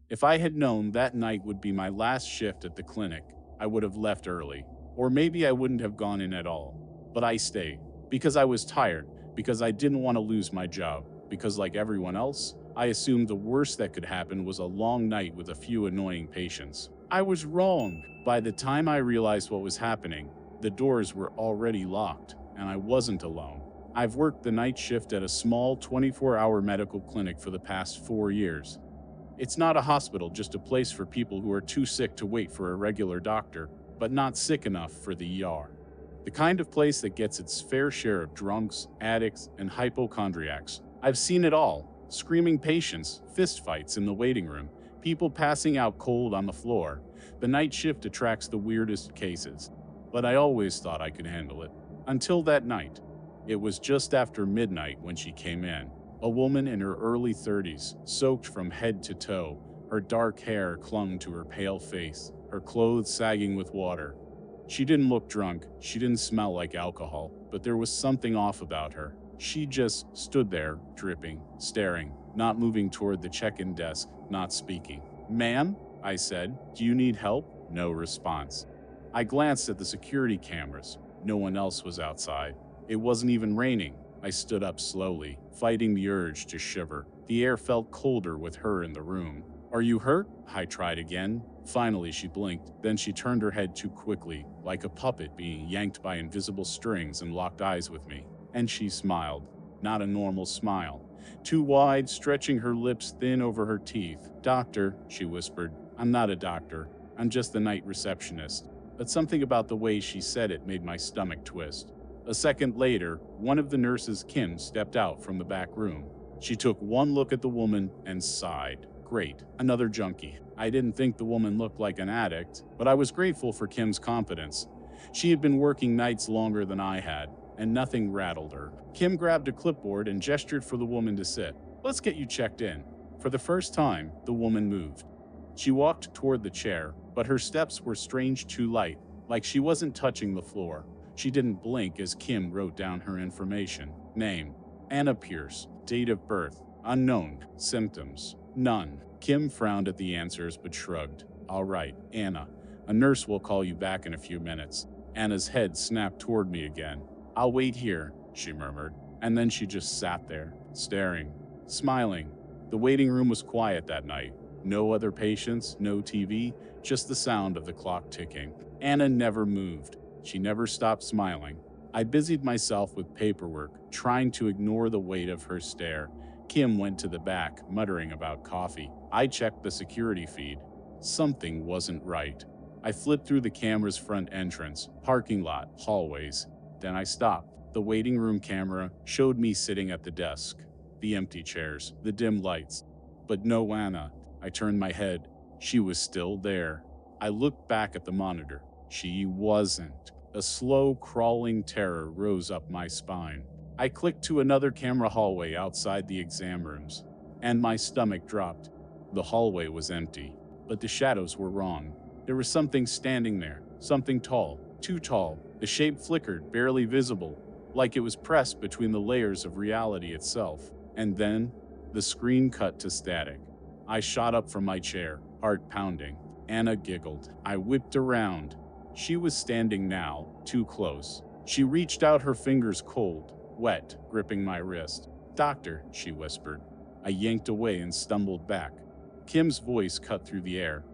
If I had known that night would be my last shift at the clinic, I would have left early. Or maybe I wouldn't have gone in at all. But I stayed. Because I was tired. Because I didn't want to lose my job. Because, like everyone else, I assumed the worst that could happen was a long night with a few annoying patients. I was wrong. By the time I realized what was happening, the doors were already locked, and I wasn't alone. I've worked the night shift at a small 24-hour medical clinic for the past 4 years. It's not a hospital, just a place for people who are too sick to wait for a regular doctor, but not sick enough for the ER. The kind of place that gets its fair share of drunks, addicts, and hypochondriacs. I've seen it all. Screaming patients, fistfights in the waiting room, people passing out cold on the floor. The night shift attracts the weirdest cases. But I always thought I could handle it. Until that night. It was just after midnight when she came in. A woman in her early 30s, soaked from head to toe. Her dark hair clung to her pale face, her clothes sagging with water. She didn't look drunk, she didn't smell like alcohol, but there was something off about her. She just stood there, dripping, staring, not moving toward the check-in desk, not speaking. "Ma'am?" I said. "Do you need help?" No response. I glanced at the security cameras. No one else was outside. It wasn't even raining. I stood up slowly, fighting the urge to shiver. The air felt colder with her in the room. "Are you hurt?" I tried again. Finally, she blinked. Then she turned her head too quickly, like a puppet being yanked by invisible strings, and locked eyes with me. And she smiled. Not a normal smile. Too wide, stretching her lips thin over her teeth. "Doctor," she whispered. "I'm not a doctor. I'm just the night receptionist." But something about the way she said it made my stomach twist. A second later, one of the nurses, Kim, stepped out from the back room. She took one look at the woman and sighed. Great, another junkie. I didn't think the woman looked like an addict, but I was grateful for Kim's confidence. She had been working nights longer than I had, and nothing rattled her. Kim grabbed a clipboard and gestured for the woman to sit. "Let's get you checked in." For the first time, the woman moved. She walked toward the chair, but her steps were strange too light, like she wasn't touching the floor. She didn't blink as Kim wrote down her information. Name: Anna Pierce. Date of birth: unknown. Symptoms: none. Kim frowned at the answers but shrugged. "All right, Anna. A nurse will call you back in a few minutes." Anna's head snapped toward me again. "I'll wait here," she murmured. And then she just sat there, staring, smiling. The waiting room was quiet that night. No other patients, no TV, just the sound of the clock ticking. Anna never moved. She never stopped smiling. I busied myself with paperwork, trying to ignore the weight of her stare. Kim went to the back, muttering about coffee. I checked the security feed. Something wasn't right. I flipped through the camera's front entrance, parking lot, hallways. Then I stopped. The waiting room camera showed me sitting at the desk. The empty chairs, the dim lights. But no Anna. I turned my head. She was still there. I looked back at the monitor. She wasn't. A slow, crawling terror rose up my spine. I clicked to another camera hallway outside the exam rooms, and my stomach dropped. The hallway was empty, but the shadows were wrong. There was something standing there, something tall, too tall. The shape flickered, barely visible, like it was pressed between the layers of reality itself. And then, the screen cut to static. I shot up from my chair, heart pounding. Anna giggled. I whipped around. She was standing now, too close. She reached out, her fingers cold, wet, gripping my wrist. "Doctor," she whispered. I yanked away and stumbled back. Kim's voice cut through the air.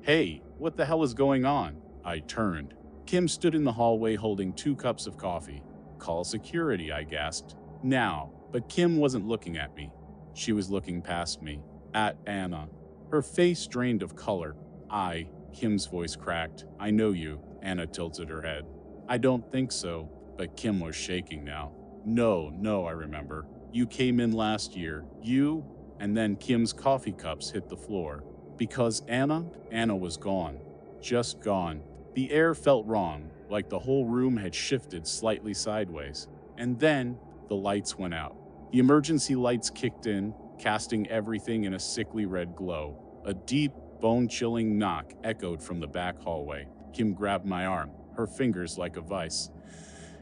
"Hey, what the hell is going on?" I turned. Kim stood in the hallway holding 2 cups of coffee. "Call security," I gasped. "Now." But Kim wasn't looking at me. She was looking past me, at Anna. Her face drained of color. Kim's voice cracked. "I know you." Anna tilted her head. "I don't think so." But Kim was shaking now. No, I remember. "You came in last year. You..." And then Kim's coffee cups hit the floor. Because Anna was gone. Just gone. The air felt wrong, like the whole room had shifted slightly sideways. And then, the lights went out. The emergency lights kicked in, casting everything in a sickly red glow. A deep, bone-chilling knock echoed from the back hallway. Kim grabbed my arm, her fingers like a vice.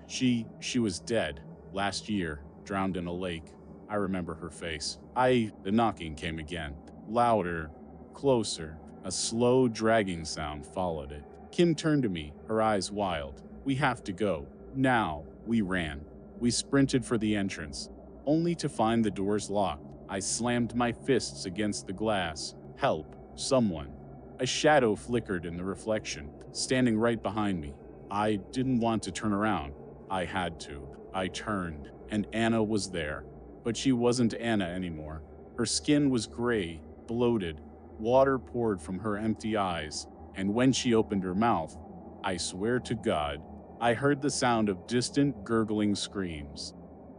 She was dead. Last year, drowned in a lake. I remember her face. The knocking came again. Louder, closer. A slow, dragging sound followed it. Kim turned to me, her eyes wild. We have to go. Now. We ran. We sprinted for the entrance, only to find the doors locked. I slammed my fists against the glass. Help. Someone. A shadow flickered in the reflection, standing right behind me. I didn't want to turn around. I had to. I turned, and Anna was there. But she wasn't Anna anymore. Her skin was gray, bloated. Water poured from her empty eyes, and when she opened her mouth, I swear to God, I heard the sound of distant, gurgling screams.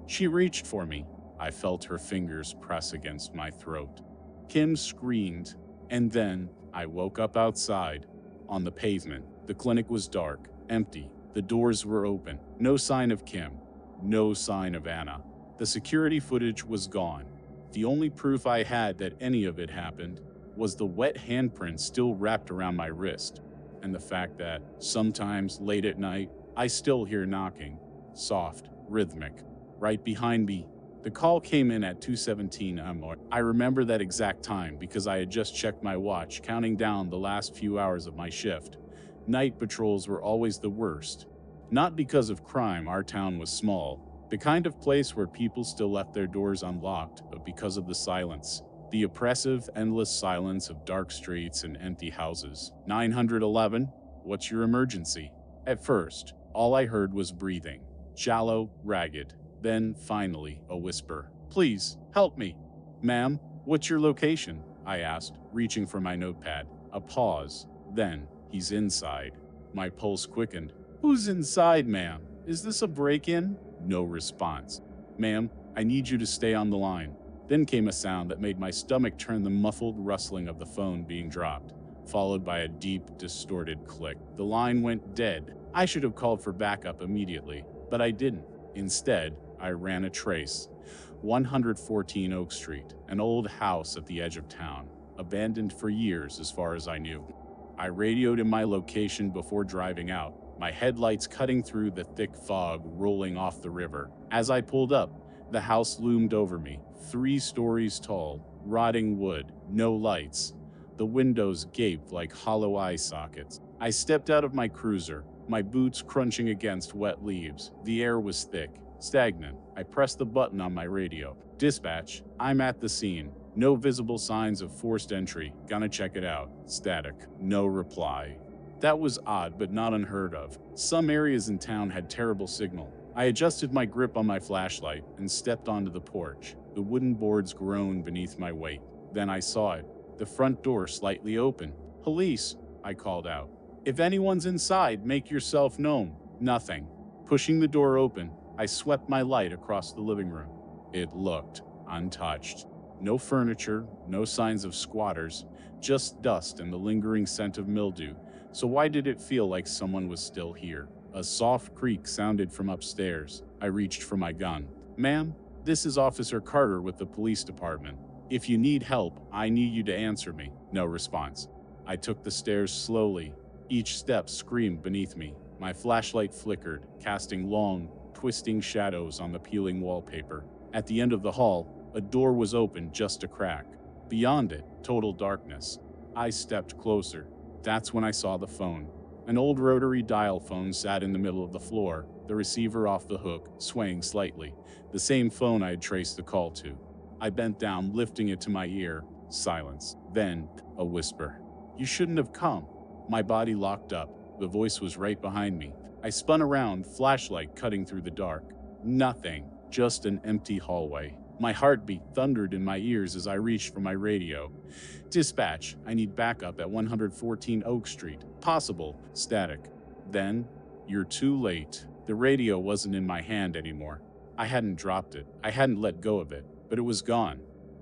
She reached for me. I felt her fingers press against my throat. Kim screamed, and then I woke up outside, on the pavement. The clinic was dark, empty. The doors were open. No sign of Kim. No sign of Anna. The security footage was gone. The only proof I had that any of it happened was the wet handprint still wrapped around my wrist, and the fact that sometimes late at night, I still hear knocking, soft, rhythmic, right behind me. The call came in at 2:17 am. I remember that exact time because I had just checked my watch, counting down the last few hours of my shift. Night patrols were always the worst. Not because of crime, our town was small, the kind of place where people still left their doors unlocked, but because of the silence. The oppressive, endless silence of dark streets and empty houses. 911, what's your emergency? At first, all I heard was breathing. Shallow, ragged. Then, finally, a whisper. Please, help me. Ma'am, what's your location? I asked, reaching for my notepad. A pause. Then, he's inside. My pulse quickened. Who's inside, ma'am? Is this a break-in? No response. Ma'am, I need you to stay on the line. Then came a sound that made my stomach turn, the muffled rustling of the phone being dropped, followed by a deep, distorted click. The line went dead. I should have called for backup immediately, but I didn't. Instead, I ran a trace. 114 Oak Street, an old house at the edge of town, abandoned for years as far as I knew. I radioed in my location before driving out, my headlights cutting through the thick fog rolling off the river. As I pulled up, the house loomed over me, 3 stories tall, rotting wood, no lights. The windows gaped like hollow eye sockets. I stepped out of my cruiser, my boots crunching against wet leaves. The air was thick, stagnant. I pressed the button on my radio. Dispatch, I'm at the scene. No visible signs of forced entry. Gonna check it out. Static. No reply. That was odd, but not unheard of. Some areas in town had terrible signal. I adjusted my grip on my flashlight and stepped onto the porch. The wooden boards groaned beneath my weight. Then I saw it. The front door slightly open. Police, I called out. If anyone's inside, make yourself known. Nothing. Pushing the door open, I swept my light across the living room. It looked untouched. No furniture, no signs of squatters, just dust and the lingering scent of mildew. So why did it feel like someone was still here? A soft creak sounded from upstairs. I reached for my gun. Ma'am, this is Officer Carter with the police department. If you need help, I need you to answer me. No response. I took the stairs slowly. Each step screamed beneath me. My flashlight flickered, casting long, twisting shadows on the peeling wallpaper. At the end of the hall, a door was open just a crack. Beyond it, total darkness. I stepped closer. That's when I saw the phone. An old rotary dial phone sat in the middle of the floor, the receiver off the hook, swaying slightly. The same phone I had traced the call to. I bent down, lifting it to my ear. Silence. Then, a whisper. You shouldn't have come. My body locked up. The voice was right behind me. I spun around, flashlight cutting through the dark. Nothing. Just an empty hallway. My heartbeat thundered in my ears as I reached for my radio. Dispatch, I need backup at 114 Oak Street. Possible. Static. Then, you're too late. The radio wasn't in my hand anymore. I hadn't dropped it. I hadn't let go of it, but it was gone.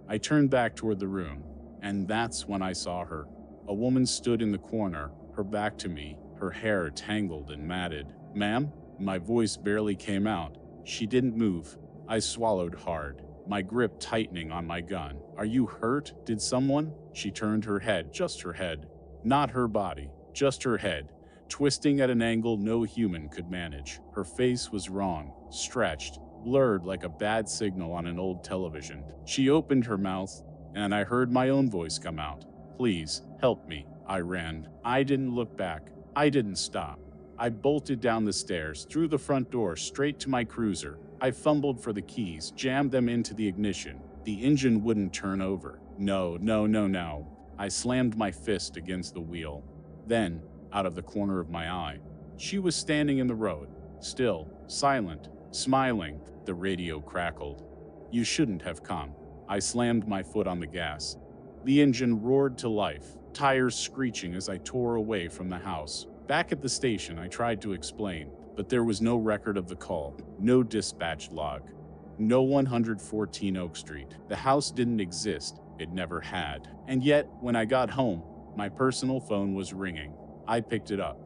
I turned back toward the room, and that's when I saw her. A woman stood in the corner, her back to me, her hair tangled and matted. Ma'am? My voice barely came out. She didn't move. I swallowed hard, my grip tightening on my gun. Are you hurt? Did someone? She turned her head, just her head. Not her body, just her head, twisting at an angle no human could manage. Her face was wrong, stretched, blurred like a bad signal on an old television. She opened her mouth, and I heard my own voice come out. Please, help me. I ran. I didn't look back. I didn't stop. I bolted down the stairs, through the front door, straight to my cruiser. I fumbled for the keys, jammed them into the ignition. The engine wouldn't turn over. No, no, no, no. I slammed my fist against the wheel. Then, out of the corner of my eye, she was standing in the road, still, silent, smiling. The radio crackled. You shouldn't have come. I slammed my foot on the gas. The engine roared to life, tires screeching as I tore away from the house. Back at the station, I tried to explain, but there was no record of the call, no dispatch log, no 114 Oak Street. The house didn't exist. It never had. And yet, when I got home, my personal phone was ringing. I picked it up.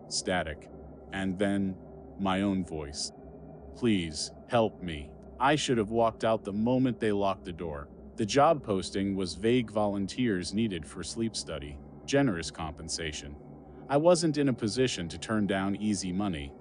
Static. And then, my own voice. Please, help me. I should have walked out the moment they locked the door. The job posting was vague: volunteers needed for sleep study, generous compensation. I wasn't in a position to turn down easy money.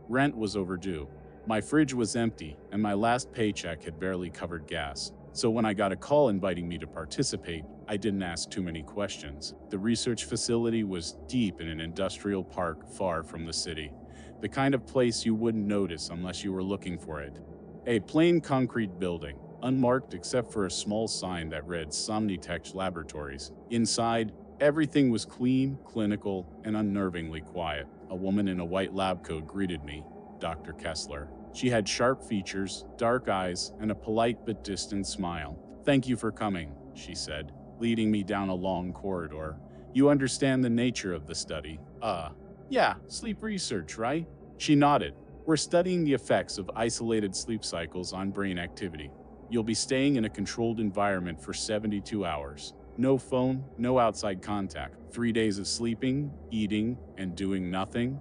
Rent was overdue. My fridge was empty, and my last paycheck had barely covered gas. So when I got a call inviting me to participate, I didn't ask too many questions. The research facility was deep in an industrial park far from the city, the kind of place you wouldn't notice unless you were looking for it. A plain concrete building, unmarked except for a small sign that read Somnitech Laboratories. Inside, everything was clean, clinical, and unnervingly quiet. A woman in a white lab coat greeted me, Dr. Kessler. She had sharp features, dark eyes, and a polite but distant smile. Thank you for coming, she said, leading me down a long corridor. You understand the nature of the study? Yeah, sleep research, right? She nodded. We're studying the effects of isolated sleep cycles on brain activity. You'll be staying in a controlled environment for 72 hours. No phone, no outside contact. 3 days of sleeping, eating, and doing nothing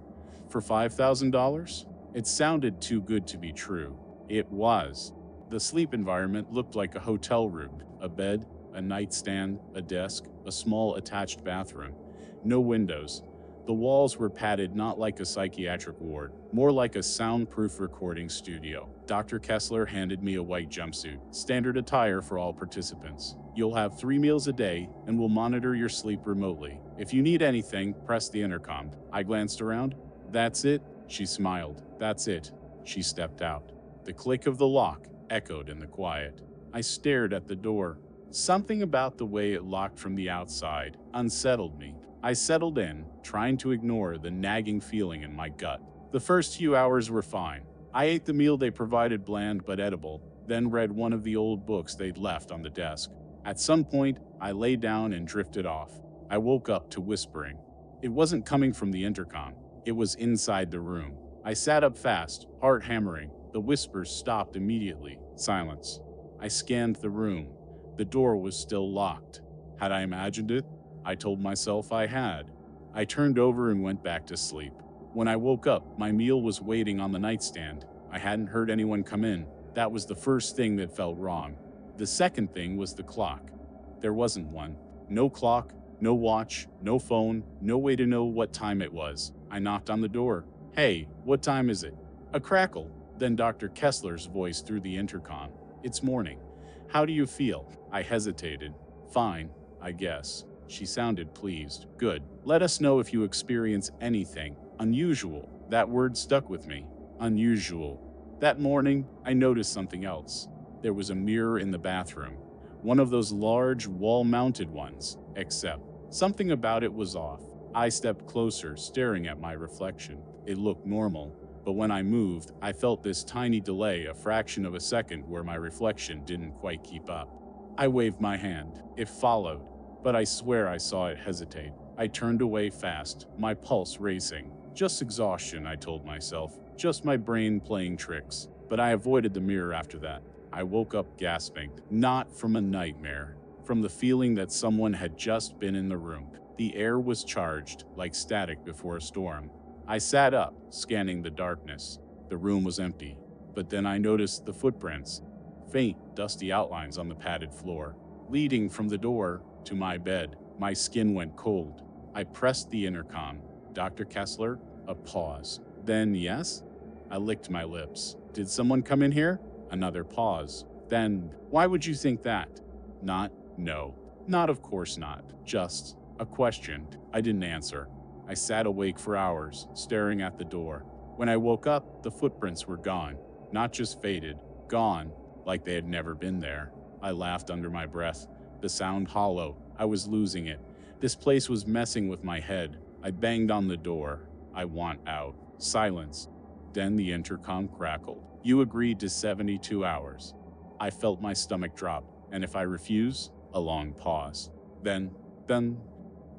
for $5,000? It sounded too good to be true. It was. The sleep environment looked like a hotel room. A bed, a nightstand, a desk, a small attached bathroom. No windows. The walls were padded not like a psychiatric ward, more like a soundproof recording studio. Dr. Kessler handed me a white jumpsuit, standard attire for all participants. You'll have 3 meals a day, and we'll monitor your sleep remotely. If you need anything, press the intercom. I glanced around. That's it, she smiled. That's it. She stepped out. The click of the lock echoed in the quiet. I stared at the door. Something about the way it locked from the outside unsettled me. I settled in, trying to ignore the nagging feeling in my gut. The first few hours were fine. I ate the meal they provided, bland but edible, then read one of the old books they'd left on the desk. At some point, I lay down and drifted off. I woke up to whispering. It wasn't coming from the intercom. It was inside the room. I sat up fast, heart hammering. The whispers stopped immediately. Silence. I scanned the room. The door was still locked. Had I imagined it? I told myself I had. I turned over and went back to sleep. When I woke up, my meal was waiting on the nightstand. I hadn't heard anyone come in. That was the first thing that felt wrong. The second thing was the clock. There wasn't one. No clock, no watch, no phone, no way to know what time it was. I knocked on the door. Hey, what time is it? A crackle. Then Dr. Kessler's voice through the intercom. It's morning. How do you feel? I hesitated. Fine, I guess. She sounded pleased. Good. Let us know if you experience anything unusual. That word stuck with me. Unusual. That morning, I noticed something else. There was a mirror in the bathroom. One of those large, wall-mounted ones. Except, something about it was off. I stepped closer, staring at my reflection. It looked normal, but when I moved, I felt this tiny delay, a fraction of a second, where my reflection didn't quite keep up. I waved my hand. It followed, but I swear I saw it hesitate. I turned away fast, my pulse racing. Just exhaustion, I told myself. Just my brain playing tricks. But I avoided the mirror after that. I woke up gasping, not from a nightmare, from the feeling that someone had just been in the room. The air was charged, like static before a storm. I sat up, scanning the darkness. The room was empty, but then I noticed the footprints, faint, dusty outlines on the padded floor, leading from the door to my bed. My skin went cold. I pressed the intercom. Dr. Kessler? A pause. Then yes? I licked my lips. Did someone come in here? Another pause. Then, why would you think that? Not, no. Not of course not. Just a question. I didn't answer. I sat awake for hours, staring at the door. When I woke up, the footprints were gone. Not just faded, gone, like they had never been there. I laughed under my breath. The sound hollow. I was losing it. This place was messing with my head. I banged on the door. I want out. Silence. Then the intercom crackled. You agreed to 72 hours. I felt my stomach drop. And if I refuse? A long pause. Then,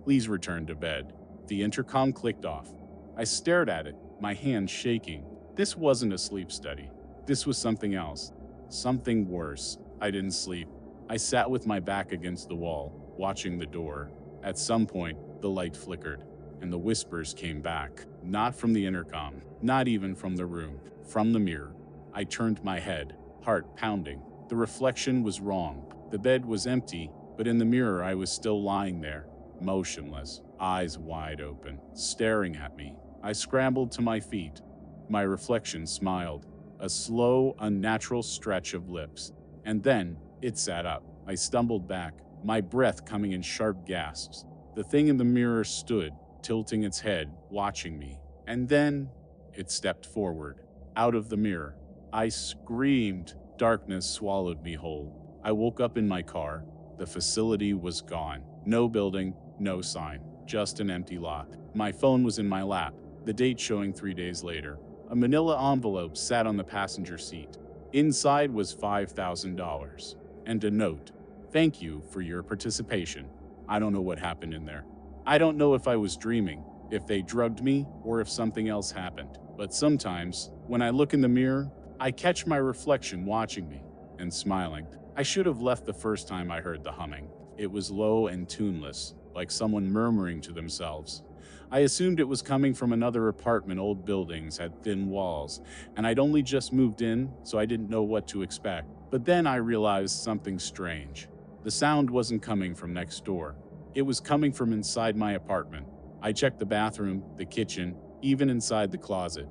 please return to bed. The intercom clicked off. I stared at it, my hands shaking. This wasn't a sleep study. This was something else. Something worse. I didn't sleep. I sat with my back against the wall, watching the door. At some point, the light flickered, and the whispers came back. Not from the intercom, not even from the room, from the mirror. I turned my head, heart pounding. The reflection was wrong. The bed was empty, but in the mirror I was still lying there, motionless, eyes wide open, staring at me. I scrambled to my feet. My reflection smiled, a slow, unnatural stretch of lips. And then it sat up. I stumbled back, my breath coming in sharp gasps. The thing in the mirror stood, tilting its head, watching me. And then it stepped forward, out of the mirror. I screamed. Darkness swallowed me whole. I woke up in my car. The facility was gone. No building, no sign, just an empty lot. My phone was in my lap, the date showing 3 days later. A manila envelope sat on the passenger seat. Inside was $5,000 and a note. Thank you for your participation. I don't know what happened in there. I don't know if I was dreaming, if they drugged me, or if something else happened. But sometimes, when I look in the mirror, I catch my reflection watching me and smiling. I should have left the first time I heard the humming. It was low and tuneless, like someone murmuring to themselves. I assumed it was coming from another apartment. Old buildings had thin walls, and I'd only just moved in, so I didn't know what to expect. But then I realized something strange. The sound wasn't coming from next door. It was coming from inside my apartment. I checked the bathroom, the kitchen, even inside the closet.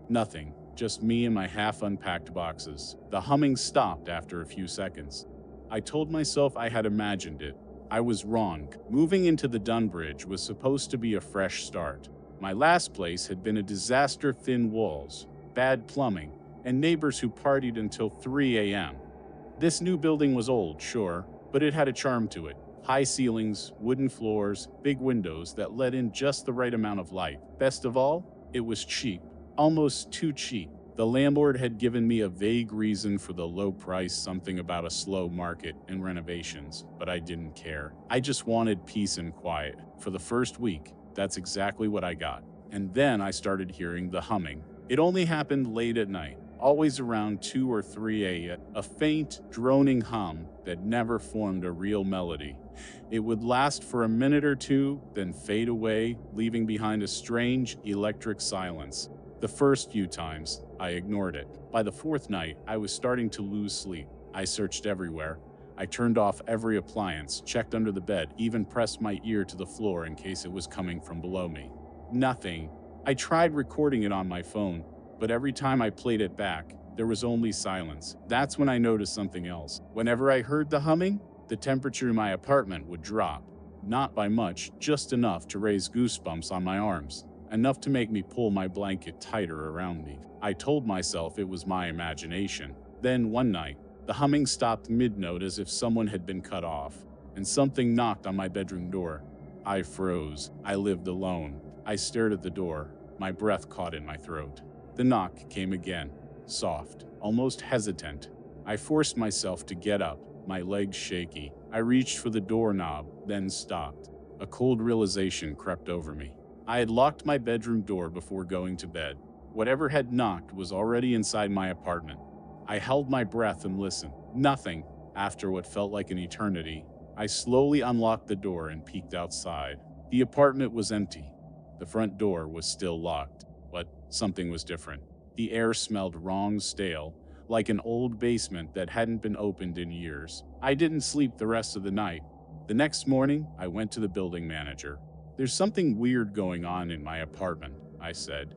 Nothing, just me and my half-unpacked boxes. The humming stopped after a few seconds. I told myself I had imagined it. I was wrong. Moving into the Dunbridge was supposed to be a fresh start. My last place had been a disaster: thin walls, bad plumbing, and neighbors who partied until 3 a.m. This new building was old, sure, but it had a charm to it. High ceilings, wooden floors, big windows that let in just the right amount of light. Best of all, it was cheap, almost too cheap. The landlord had given me a vague reason for the low price, something about a slow market and renovations, but I didn't care. I just wanted peace and quiet. For the first week, that's exactly what I got. And then I started hearing the humming. It only happened late at night, always around 2 or 3 a.m., a faint, droning hum that never formed a real melody. It would last for a minute or two, then fade away, leaving behind a strange, electric silence. The first few times, I ignored it. By the fourth night, I was starting to lose sleep. I searched everywhere. I turned off every appliance, checked under the bed, even pressed my ear to the floor in case it was coming from below me. Nothing. I tried recording it on my phone, but every time I played it back, there was only silence. That's when I noticed something else. Whenever I heard the humming, the temperature in my apartment would drop. Not by much, just enough to raise goosebumps on my arms. Enough to make me pull my blanket tighter around me. I told myself it was my imagination. Then one night, the humming stopped mid-note as if someone had been cut off, and something knocked on my bedroom door. I froze. I lived alone. I stared at the door, my breath caught in my throat. The knock came again, soft, almost hesitant. I forced myself to get up, my legs shaky. I reached for the doorknob, then stopped. A cold realization crept over me. I had locked my bedroom door before going to bed. Whatever had knocked was already inside my apartment. I held my breath and listened. Nothing. After what felt like an eternity, I slowly unlocked the door and peeked outside. The apartment was empty. The front door was still locked, but something was different. The air smelled wrong, stale, like an old basement that hadn't been opened in years. I didn't sleep the rest of the night. The next morning, I went to the building manager. "There's something weird going on in my apartment," I said.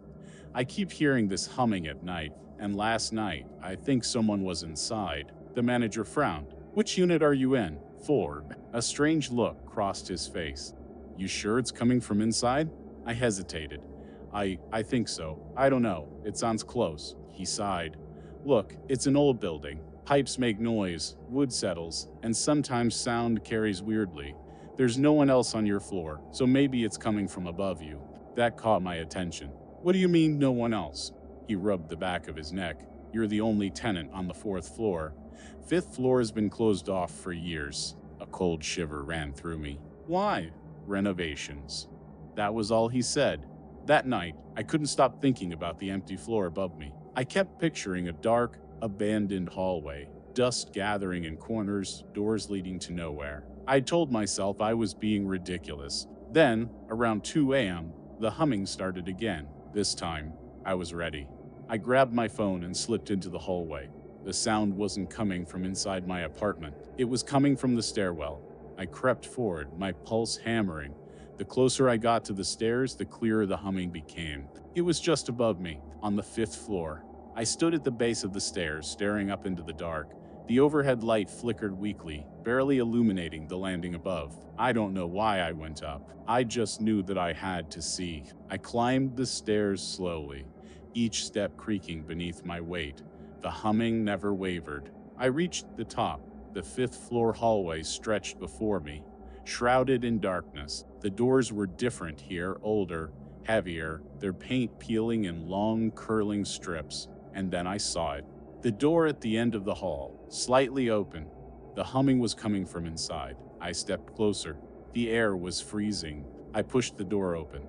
"I keep hearing this humming at night, And last night, I think someone was inside. The manager frowned. Which unit are you in? 4. A strange look crossed his face. You sure it's coming from inside? I hesitated. I think so. I don't know. It sounds close. He sighed. Look, it's an old building. Pipes make noise, wood settles, and sometimes sound carries weirdly. There's no one else on your floor, so maybe it's coming from above you. That caught my attention. What do you mean, no one else? He rubbed the back of his neck. You're the only tenant on the 4th floor. 5th floor has been closed off for years. A cold shiver ran through me. Why? Renovations. That was all he said. That night, I couldn't stop thinking about the empty floor above me. I kept picturing a dark, abandoned hallway, dust gathering in corners, doors leading to nowhere. I told myself I was being ridiculous. Then, around 2 a.m., the humming started again. This time, I was ready. I grabbed my phone and slipped into the hallway. The sound wasn't coming from inside my apartment. It was coming from the stairwell. I crept forward, my pulse hammering. The closer I got to the stairs, the clearer the humming became. It was just above me, on the 5th floor. I stood at the base of the stairs, staring up into the dark. The overhead light flickered weakly, barely illuminating the landing above. I don't know why I went up. I just knew that I had to see. I climbed the stairs slowly, each step creaking beneath my weight. The humming never wavered. I reached the top. The 5th floor hallway stretched before me, shrouded in darkness. The doors were different here, older, heavier, their paint peeling in long, curling strips. And then I saw it. The door at the end of the hall, slightly open. The humming was coming from inside. I stepped closer. The air was freezing. I pushed the door open.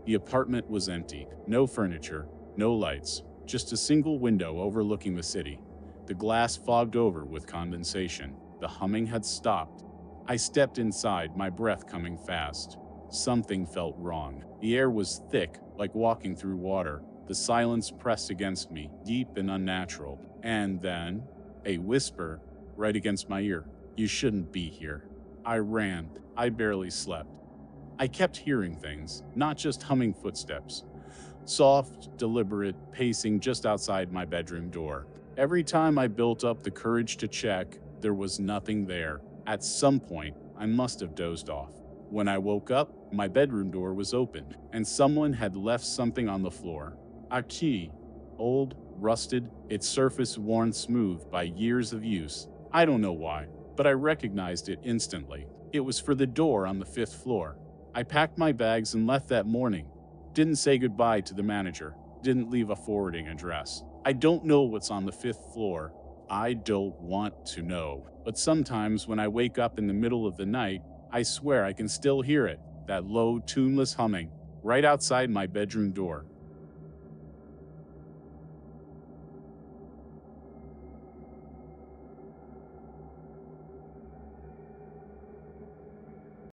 The apartment was empty. No furniture, no lights, just a single window overlooking the city. The glass fogged over with condensation. The humming had stopped. I stepped inside, my breath coming fast. Something felt wrong. The air was thick, like walking through water. The silence pressed against me, deep and unnatural. And then, a whisper right against my ear. You shouldn't be here. I ran. I barely slept. I kept hearing things, not just humming footsteps. Soft, deliberate pacing just outside my bedroom door. Every time I built up the courage to check, there was nothing there. At some point, I must have dozed off. When I woke up, my bedroom door was open, and someone had left something on the floor. A key. Old, rusted, its surface worn smooth by years of use. I don't know why, but I recognized it instantly. It was for the door on the 5th floor. I packed my bags and left that morning. Didn't say goodbye to the manager. Didn't leave a forwarding address. I don't know what's on the 5th floor. I don't want to know. But sometimes when I wake up in the middle of the night, I swear I can still hear it. That low, tuneless humming right outside my bedroom door.